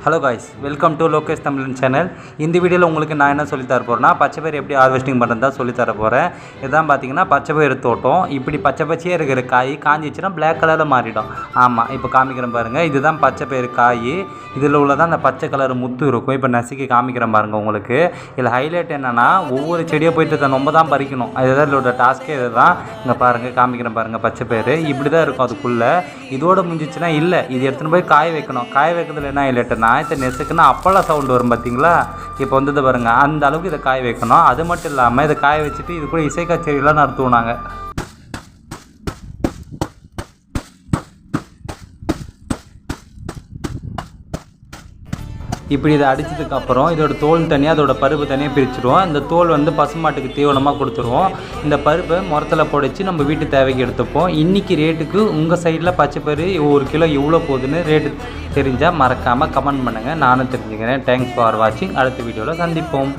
Hello guys, welcome to Lokesh தமிழன் channel. இந்த வீடியோவில் உங்களுக்கு நான் என்ன சொல்லித்தர போகிறேன்னா, பச்சைப்பயிறு எப்படி ஹார்வெஸ்டிங் பண்ணுறது தான் சொல்லித்தர போகிறேன். இதுதான் பார்த்தீங்கன்னா பச்சைப்பயிறு தோட்டம். இப்படி பச்சையாக இருக்கிற காய் காஞ்சிச்சுன்னா பிளாக் கலரில் மாறிடும். ஆமாம், இப்போ காமிக்கிறேன் பாருங்கள். இதுதான் பச்சைப்பயிறு காய். இதில் உள்ளதான் அந்த பச்சை கலர் முத்து இருக்கும். இப்போ நசுக்கி காமிக்கிறேன் பாருங்கள் உங்களுக்கு. இதில் ஹைலைட் என்னென்னா, ஒவ்வொரு செடியை போயிட்டு நம்ம தான் பறிக்கணும். அதுதான் இதோட டாஸ்க்கே இதுதான். இங்கே பாருங்கள், காமிக்கிறேன் பாருங்கள். பச்சைப்பயிறு இப்படி தான் இருக்கும். அதுக்குள்ளே இதோட முடிஞ்சிச்சுன்னா இல்லை, இது எடுத்துகிட்டு போய் காய வைக்கணும். காய வைக்கிறதுல என்ன ஹைலைட்டுன்னா, இதை நெசுக்குன்னா அப்பளம் சவுண்டு வரும் பார்த்தீங்களா? இப்போ வந்தது பாருங்கள், அந்த அளவுக்கு இதை காய வைக்கணும். அது மட்டும் இல்லாமல் இதை காய வச்சுட்டு இது கூட இசை கச்சேரிலாம் நடத்துவோம் நாங்கள். இப்படி இதை அடித்ததுக்கப்புறம் இதோட தோல் தனியாக அதோட பருப்பு தனியாக பிரிச்சுடுவோம். இந்த தோல் வந்து பசுமாட்டுக்கு தீவனமாக கொடுத்துருவோம். இந்த பருப்பை முரத்தில் பொடிச்சு நம்ம வீட்டு தேவைக்கு எடுத்துப்போம். இன்றைக்கி ரேட்டுக்கு உங்கள் சைடில் பச்சைப்பயிறு 1 கிலோ எவ்வளோ போகுதுன்னு ரேட்டு தெரிஞ்சால் மறக்காமல் கமெண்ட் பண்ணுங்கள். நானும் தெரிஞ்சுக்கிறேன். தேங்க்ஸ் ஃபார் வாட்சிங். அடுத்த வீடியோவில் சந்திப்போம்.